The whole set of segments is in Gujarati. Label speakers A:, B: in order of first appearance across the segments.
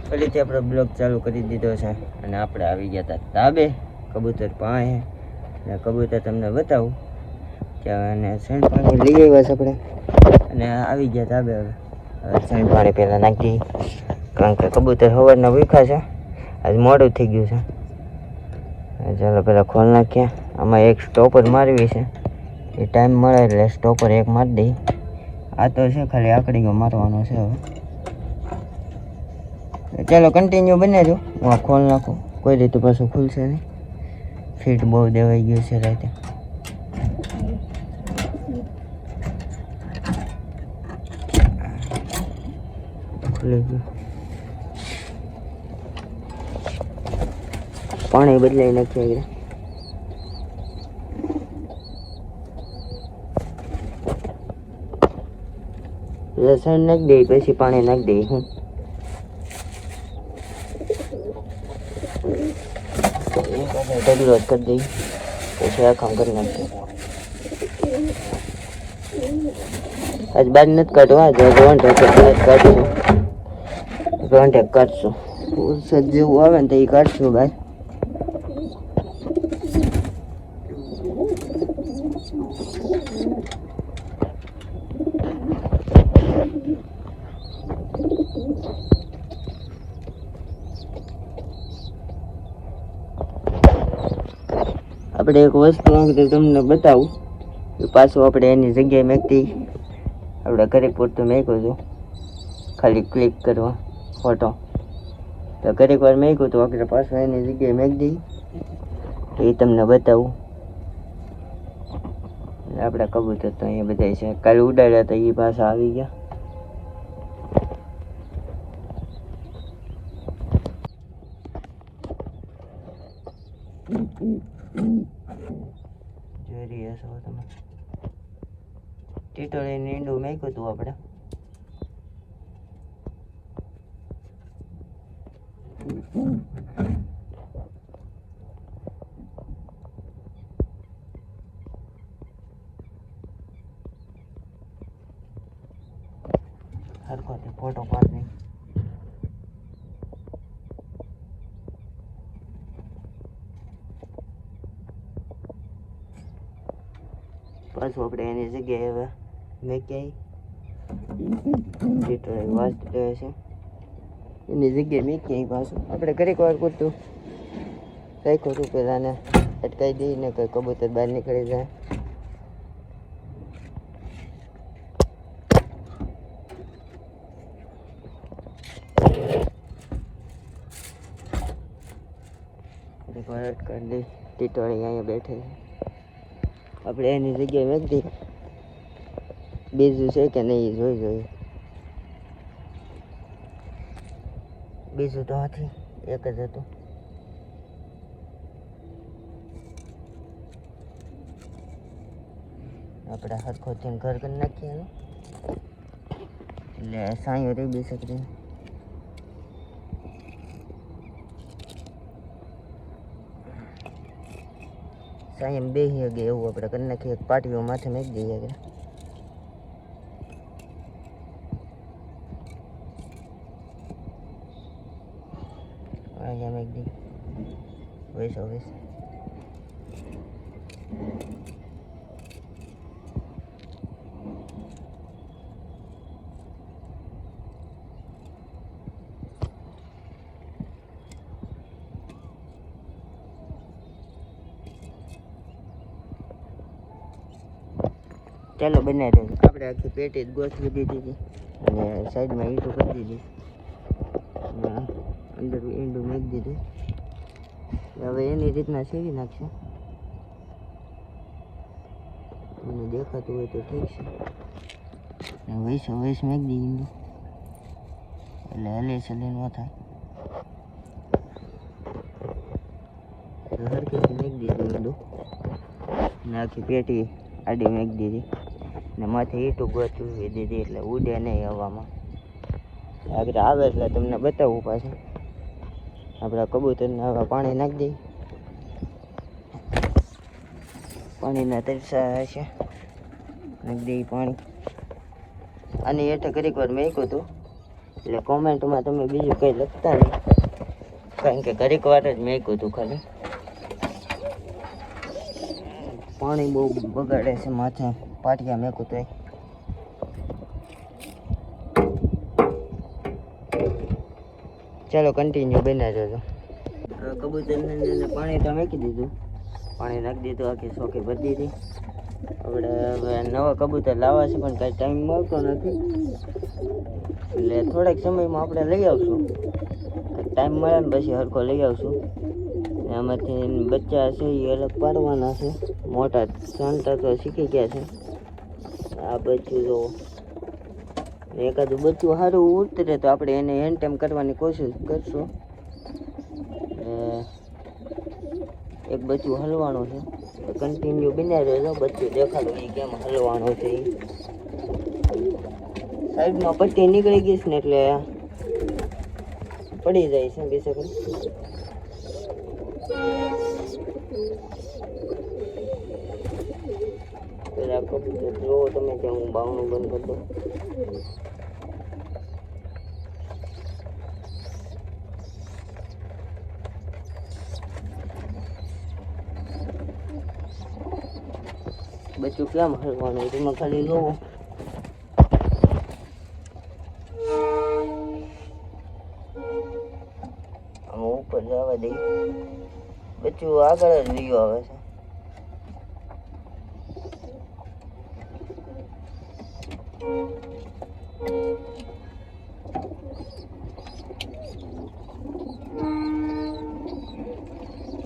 A: ફરીથી આપણો બ્લોગ ચાલુ કરી દીધો છે અને આપણે આવી ગયા હતા ધાબે કબૂતર પાસે. અને કબૂતર તમને બતાવું ત્યાં અને સેન્ટ પાણી લઈ આવ્યા છે આપણે અને આવી ગયા ધાબે. હવે સેન્ટ પાણી પહેલાં નાખી કારણ કે કબૂતર સવારના ભૂખ્યા છે, આજ મોડું થઈ ગયું છે. ચાલો પહેલાં ખોલ નાખ્યા. આમાં એક સ્ટોપર મારવી છે, એ ટાઈમ મળે એટલે સ્ટોપર એક મારી દઈ. આ તો છે ખાલી આકડીઓ મારવાનો છે. હવે ચાલો કન્ટિન્યુ બને જો. હું આ ખોલ નાખું, કોઈ રીતે પાછું ખુલશે નહીં. ફીટ બહુ દેવાઈ ગયું છે રાતે. ખુલી ગયું. પાણી બદલાઈ નાખ્યા. લસણ નાખી દઈ પછી પાણી નાખી દઈ. હું ઢગલો કરી દઈ પછી આ કામ કરી નાખીએ. આજ બાદ નથી કાઢવા, રોંઢે કાઢશું. રોંઢે કાઢશું વરસાદ જેવું આવે ને તો એ કાઢશું બાદ. આપણે એક વસ્તુ તમને બતાવું, પાછું આપણે એની જગ્યાએ મેકતી આપણે ઘરે પૂરતું મેક્યું છું, ખાલી ક્લિક કરવા ફોટો. તો ઘરેક વાર મેક્યું તો આપણે પાછું એની જગ્યાએ મેક દઈ એ તમને બતાવું. આપણા કબૂતર તો અહીંયા બધા છે, કાલે ઉડાડ્યા હતા એ પાછા આવી ગયા. જોઈ રહ્યા છો તમે, ટીટોળીને ઈંડું મેક્યું હતું આપણે. હરખોથી ફોટો પાડી પાછું આપણે એની જગ્યાએ હવે મેં ક્યાંય વાંચતું રહે છે એની જગ્યાએ મેં ક્યાંય પાછું આપણે ઘરેક વાર પૂરતું રાખ્યું હતું. પહેલાં ને અટકાવી દઈને કંઈ કબૂતર બહાર નીકળી જાય. કરી દઈ ટીટોળી અહીંયા બેઠે આપણે એની જગ્યાએ મેક દઈ. બીજું છે કે નહીં જોઈ જોઈએ. બીજું તો હાથી એક જ હતું. આપણે હરખોથી ઘર કરી નાખીએ એટલે સાંયો રહી બી શકે. સાંયમ બેસી ગયા એવું આપણે કરી નાખીએ. એક પાટીઓ માથે મેક દઈએ કે અહીંયા મેક દઈ વૈસો વૈસ. ચાલો બનાવી દે. આપણે આખી પેટી જ ગોઠવી દીધી હતી અને સાઈડમાં ઈંટું કરી દીધી. અંદર ઈંડું મેક દીધું. હવે એની રીતના સીવી નાખશે. મને દેખાતું હોય તો ઠીક છે. વૈસ વૈસ મેક દી ઈંડું એટલે હલે ચલે ન થાય. હરખેથી મેક દીધું ઈંડું ને આખી પેટી આડી મેક દીધી ને માથે ઈંટું ગોઠવી દીધી એટલે ઉડે નહીં હવામાં. આગળ આવે એટલે તમને બતાવું પાછું. આપણા કબૂતરને હવે પાણી નાખી દઈ. પાણીના તરસા હશે નાખી દઈ પાણી. આની હેઠે ઘડીક વાર મેક્યું હતું એટલે કોમેન્ટમાં તમે બીજું કંઈ લખતા નહીં, કારણ કે ઘડીક વાર જ મેક્યું હતું ખાલી. પાણી બહુ બગાડે છે માથે, પાટિયા મેકું તો. ચાલો કન્ટિન્યુ બના જજો. કબૂતરને પાણી તો મેકી દીધું, પાણી નાખી દીધું, આખી સોખી ભરી દીધી. આપણે હવે નવા કબૂતર લાવવા છે પણ કાંઈ ટાઈમ મળતો નથી, એટલે થોડાક સમયમાં આપણે લઈ આવશું. ટાઈમ મળે ને પછી હરખો લઈ આવશું. આમાંથી બચ્ચા છે એ અલગ પાડવાના છે. મોટા શાંતા તો શીખી ગયા છે. આ બચ્ચું જોવો, એકાદું બચ્ચું સારું ઉતરે તો આપણે એને હેન્ડ કરવાની કોશિશ કરશું. એક બચ્ચું હલવાનું છે, કન્ટિન્યુ બિના રહેજો. બચ્ચું દેખાડું એ કેમ હલવાનું છે. સાઈડમાં પટ્ટી નીકળી ગઈ છે ને એટલે પડી જાય છે બેસકલી. પેલા કબૂતર જોવો તમે, ત્યાં હું બાવણું બંધ કરી દઉં. બચ્ચું કેમ હલવાનું એમાં ખાલી જોવો. આમાં ઉપર જવા દઈ, બચ્ચું આગળ જ લીયો આવે છે.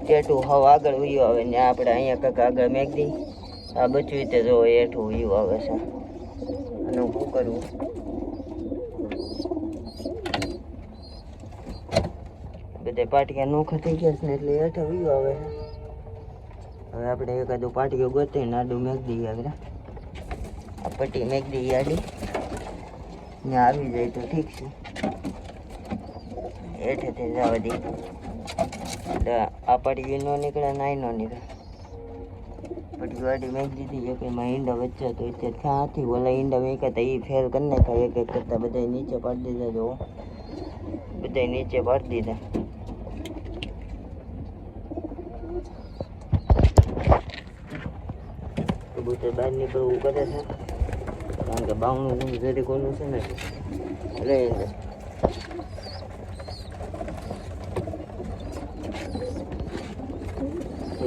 A: ટેટું હવે આગળ ઉયો આવે ને આપણે અહીંયા કાંક આગળ મેક દઈ. આ બચ્ચું રીતે જો એઠું ઉયું આવે છે. અને શું કરવું? બધે પાટિયા નોખા થઈ ગયા છે ને એટલે એઠું ઉયું આવે છે. હવે આપણે એકાદું પાટિયું ગોતી આડું મેક દઈએ. આગળ આ પટ્ટી મેક દઈએ આડી, ત્યાં આવી જાય તો ઠીક છે. હેઠેથી જવા દઈએ એટલે આ પાટિયું ન નીકળે નાઈ ન નીકળે. પટ્ટી વાડી મેક દીધી. એક એમાં ઈંડા વચ્ચે તો અત્યારે ક્યાંથી ઓલા ઈંડા મેકા હતા એ ફેલ કરી નાખ્યા. એક એક કરતા બધા નીચે પાડી દીધા. જો બધા નીચે પાડી દીધા. કબૂતર બહાર નીકળવું કરે છે, કારણ કે બાવણું જરી કોનું છે ને લઈ જાય.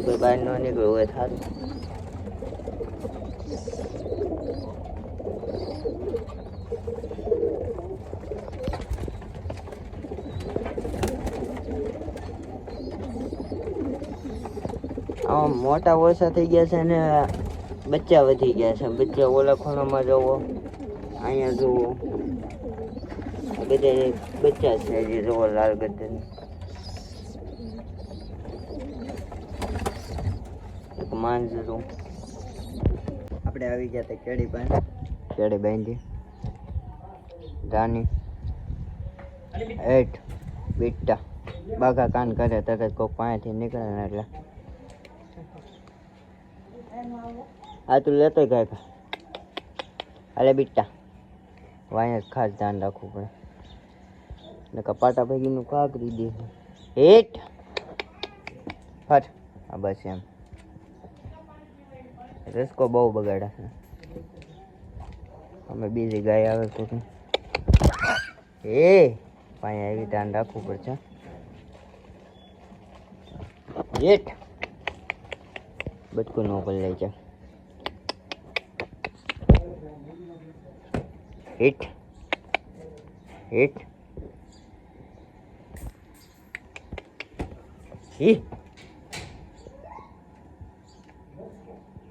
A: કોઈ બહાર ન નીકળવું હોય સારું. આમ મોટા ઓછા થઈ ગયા છે ને બચ્ચા વધી ગયા છે. બચ્ચા ઓલા ખૂણામાં જવો, અહીંયા જુઓ, બધા બચ્ચા છે જે જુઓ લાલ ગદ્દર. એક માંજરું. આપણે આવી ગયા હતા કેડી પાસે. કેડી બાંધી રાની હેઠ બીટા બાઘા કાન કરે તરત કોઈક પાસેથી નીકળે ને એટલે આ તું લેતો કાંઈ. અરે બીટા વાય ખાસ ધ્યાન રાખવું પડે ને કપાટા ભેગીનું કાકરી દે. હેઠ ફટ. હા બસ એમ. રસકો બહુ બગાડે છે. અમે બીજી ગાય આવે તો એ પાણી આવી ધ્યાન રાખવું પડશે. હેઠ બચકું ન કરી લઈ જાય. હેઠ હેઠ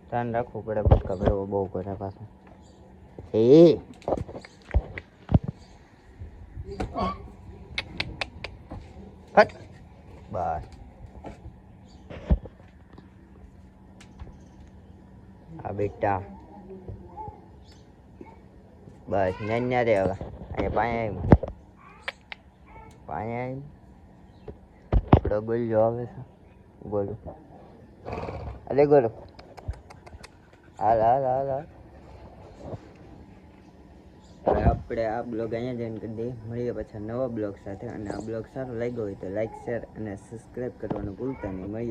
A: ધ્યાન રાખવું પડે. બચકા ભરવો બહુ કરે પાછું. એ ફટ બસ. આ બેટા બસ ન્યા રે. હવે અહીંયા પાણી આપણો ગોલ્યો આવે છે. ગોલું અરે ગોલો હાલ હાલ હાલ હાલ. હવે આપણે આ બ્લોગ અહીંયા જોઈન કરી દઈએ. મળીએ પાછા નવા બ્લોગ સાથે. અને આ બ્લોગ સારો લાગ્યો હોય તો લાઈક, શેર અને સબસ્ક્રાઈબ કરવાનું ભૂલતા નહીં. મળીએ.